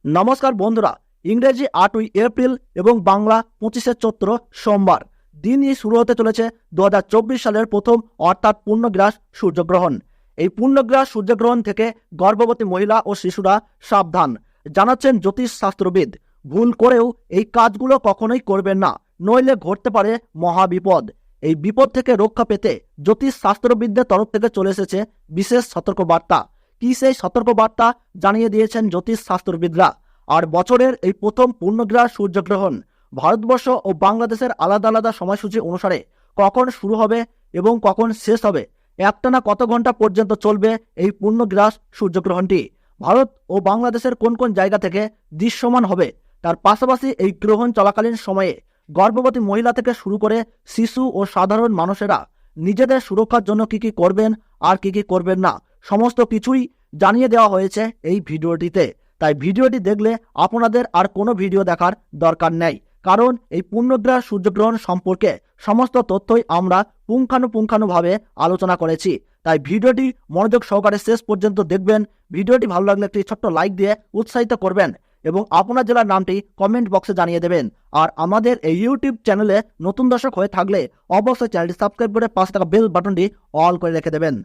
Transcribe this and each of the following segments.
নমস্কার বন্ধুরা, ইংরেজি 8ই এপ্রিল এবং বাংলা 25শে চৈত্র সোমবার দিনই শুরু হতে চলেছে 2024 সালের প্রথম অর্থাৎ পূর্ণগ্রাস সূর্যগ্রহণ। এই পূর্ণগ্রাস সূর্যগ্রহণ থেকে গর্ভবতী মহিলা ও শিশুরা সাবধান, জানাচ্ছেন জ্যোতিষ শাস্ত্রবিদ। ভুল করেও এই কাজগুলো কখনোই করবেন না, নইলে ঘটতে পারে মহাবিপদ। এই বিপদ থেকে রক্ষা পেতে জ্যোতিষ শাস্ত্রবিদদের তরফ থেকে চলে এসেছে বিশেষ সতর্কবার্তা। কি সেই সতর্কবার্তা জানিয়ে দিয়েছেন জ্যোতিষ শাস্ত্রবিদরা। আর বছরের এই প্রথম পূর্ণগ্রাস সূর্যগ্রহণ ভারতবর্ষ ও বাংলাদেশের আলাদা আলাদা সময়সূচি অনুসারে কখন শুরু হবে এবং কখন শেষ হবে, একটানা কত ঘন্টা পর্যন্ত চলবে এই পূর্ণগ্রাস সূর্যগ্রহণটি, ভারত ও বাংলাদেশের কোন কোন জায়গা থেকে দৃশ্যমান হবে, তার পাশাপাশি এই গ্রহণ চলাকালীন সময়ে গর্ভবতী মহিলা থেকে শুরু করে শিশু ও সাধারণ মানুষেরা নিজেদের সুরক্ষার জন্য কি কি করবেন আর কি কি করবেন না, সমস্ত কিছুই জানিয়ে দেওয়া হয়েছে এই ভিডিওটিতে। তাই ভিডিওটি দেখলে আপনাদের আর কোনো ভিডিও দেখার দরকার নেই, কারণ এই পূর্ণগ্রাস সূর্যগ্রহণ সম্পর্কে সমস্ত তথ্যই আমরা পুঙ্খানুপুঙ্খানুভাবে আলোচনা করেছি। তাই ভিডিওটি মনোযোগ সহকারে শেষ পর্যন্ত দেখবেন। ভিডিওটি ভালো লাগলে একটি ছোট্ট লাইক দিয়ে উৎসাহিত করবেন এবং আপনার জেলার নামটি কমেন্ট বক্সে জানিয়ে দেবেন। আর আমাদের এই ইউটিউব চ্যানেলে নতুন দর্শক হয়ে থাকলে অবশ্যই চ্যানেলটি সাবস্ক্রাইব করে পাশে থাকা বেল বাটনটি অল করে রেখে দেবেন।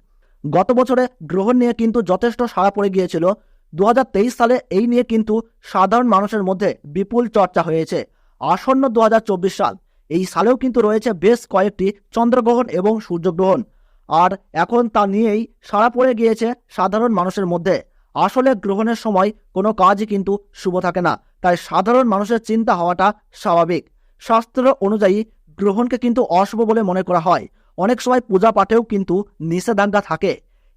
গত বছরে গ্রহণ নিয়ে কিন্তু যথেষ্ট সাড়া পড়ে গিয়েছিল। 2023 সালে এই নিয়ে কিন্তু সাধারণ মানুষের মধ্যে বিপুল চর্চা হয়েছে। আসন্ন 2024 সাল, এই সালেও কিন্তু রয়েছে বেশ কয়েকটি চন্দ্রগ্রহণ এবং সূর্যগ্রহণ, আর এখন তা নিয়েই সাড়া পড়ে গিয়েছে সাধারণ মানুষের মধ্যে। আসলে গ্রহণের সময় কোনো কাজই কিন্তু শুভ থাকে না, তাই সাধারণ মানুষের চিন্তা হওয়াটা স্বাভাবিক। শাস্ত্র অনুযায়ী গ্রহণকে কিন্তু অশুভ বলে মনে করা হয়। অনেক সময় পূজা পাঠেও কিন্তু নিষেধাজ্ঞা থাকে।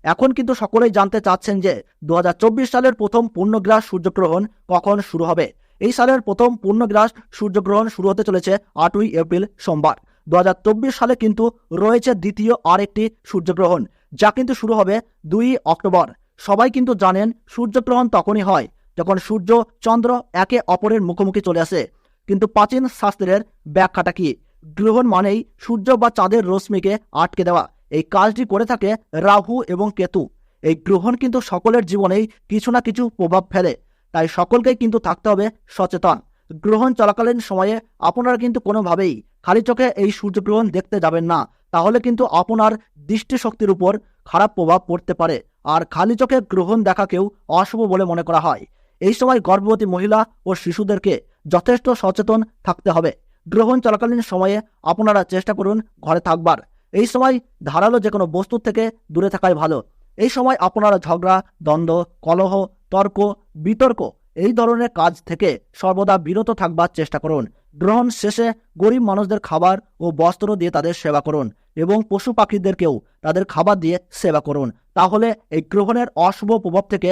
এখন কিন্তু সকলেই জানতে চাচ্ছেন যে 2024 সালের প্রথম পূর্ণগ্রাস সূর্যগ্রহণ কখন শুরু হবে। এই সালের প্রথম পূর্ণগ্রাস সূর্যগ্রহণ শুরু হতে চলেছে 8ই এপ্রিল সোমবার। 2024 সালে কিন্তু রয়েছে দ্বিতীয় আরেকটি সূর্যগ্রহণ, যা কিন্তু শুরু হবে 2 অক্টোবর। সবাই কিন্তু জানেন সূর্যগ্রহণ তখনই হয় যখন সূর্য চন্দ্র একে অপরের মুখোমুখি চলে আসে। কিন্তু প্রাচীন শাস্ত্রের ব্যাখ্যাটা কি? গ্রহণ মানেই সূর্য বা চাঁদের রশ্মিকে আটকে দেওয়া। এই কাজটি করে থাকে রাহু এবং কেতু। এই গ্রহণ কিন্তু সকলের জীবনেই কিছু না কিছু প্রভাব ফেলে, তাই সকলকেই কিন্তু থাকতে হবে সচেতন। গ্রহণ চলাকালীন সময়ে আপনারা কিন্তু কোনোভাবেই খালি চোখে এই সূর্যগ্রহণ দেখতে যাবেন না, তাহলে কিন্তু আপনার দৃষ্টিশক্তির উপর খারাপ প্রভাব পড়তে পারে। আর খালি চোখে গ্রহণ দেখাকেও অশুভ বলে মনে করা হয়। এই সময় গর্ভবতী মহিলা ও শিশুদেরকে যথেষ্ট সচেতন থাকতে হবে। গ্রহণ চলাকালীন সময়ে আপনারা চেষ্টা করুন ঘরে থাকবার। এই সময় ধারালো যে কোনো বস্তু থেকে দূরে থাকাই ভালো। এই সময় আপনারা ঝগড়া, দ্বন্দ্ব, কলহ, তর্ক, বিতর্ক এই ধরনের কাজ থেকে সর্বদা বিরত থাকবার চেষ্টা করুন। গ্রহণ শেষে গরিব মানুষদের খাবার ও বস্ত্র দিয়ে তাদের সেবা করুন এবং পশু পাখিদেরকেও তাদের খাবার দিয়ে সেবা করুন। তাহলে এই গ্রহণের অশুভ প্রভাব থেকে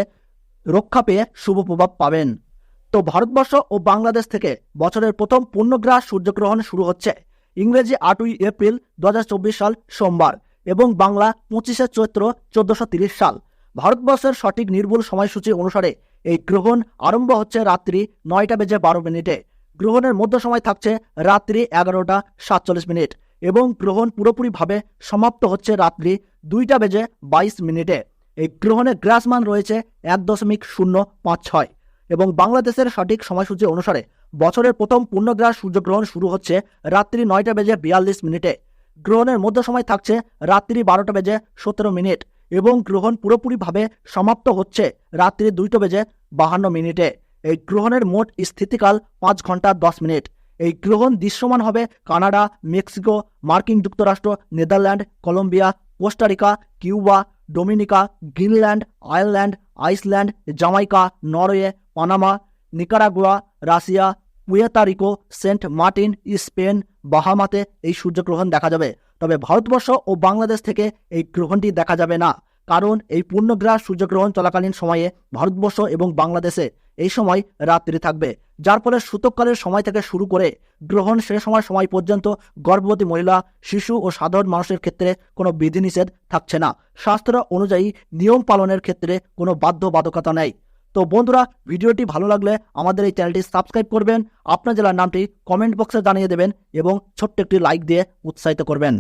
রক্ষা পেয়ে শুভ প্রভাব পাবেন। তো ভারতবর্ষ ও বাংলাদেশ থেকে বছরের প্রথম পূর্ণগ্রাস সূর্যগ্রহণ শুরু হচ্ছে ইংরেজি 8ই এপ্রিল 2024 সাল সোমবার এবং বাংলা 25শে চৈত্র 1430 সাল। ভারতবর্ষের সঠিক নির্ভুল সময়সূচি অনুসারে এই গ্রহণ আরম্ভ হচ্ছে রাত্রি 9:12। গ্রহণের মধ্য সময় থাকছে রাত্রি 11:47 এবং গ্রহণ পুরোপুরিভাবে সমাপ্ত হচ্ছে রাত্রি 2:22। এই গ্রহণের গ্রাসমান রয়েছে 1.056 এবং বাংলাদেশের সঠিক সময়সূচি অনুসারে বছরের প্রথম পূর্ণগ্রাস সূর্যগ্রহণ শুরু হচ্ছে রাত্রি 9:42। গ্রহণের মধ্য সময় থাকছে রাত্রি 12:17 এবং গ্রহণ পুরোপুরিভাবে সমাপ্ত হচ্ছে রাত্রি 2:52। এই গ্রহণের মোট স্থিতিকাল 5 ঘন্টা 10 মিনিট। এই গ্রহণ দৃশ্যমান হবে কানাডা, মেক্সিকো, মার্কিন যুক্তরাষ্ট্র, Netherland, Colombia, Costa Rica, Cuba, Dominica, Greenland, Ireland, Iceland, Jamaica, Norway, Panama, Nicaragua, Russia, Puerto, Saint Martin, Spain, বাহামাতে এই সূর্যগ্রহণ দেখা যাবে। তবে ভারতবর্ষ ও বাংলাদেশ থেকে এই গ্রহণটি দেখা যাবে না, কারণ এই পূর্ণগ্রাস সূর্যগ্রহণ চলাকালীন সময়ে ভারতবর্ষ এবং বাংলাদেশে এই সময় রাত্রি থাকবে, যার ফলে সূতককালের সময় থেকে শুরু করে গ্রহণ শেষ সময় পর্যন্ত গর্ভবতী মহিলা, শিশু ও সাধারণ মানুষের ক্ষেত্রে কোনো বিধিনিষেধ থাকছে না। শাস্ত্র অনুযায়ী নিয়ম পালনের ক্ষেত্রে কোনো বাধ্যবাধকতা নেই। তো বন্ধুরা, ভিডিওটি ভালো লাগলে আমাদের এই চ্যানেলটি সাবস্ক্রাইব করবেন, আপনার জেলার নামটি কমেন্ট বক্সে জানিয়ে দেবেন এবং ছোট্ট একটি লাইক দিয়ে উৎসাহিত করবেন।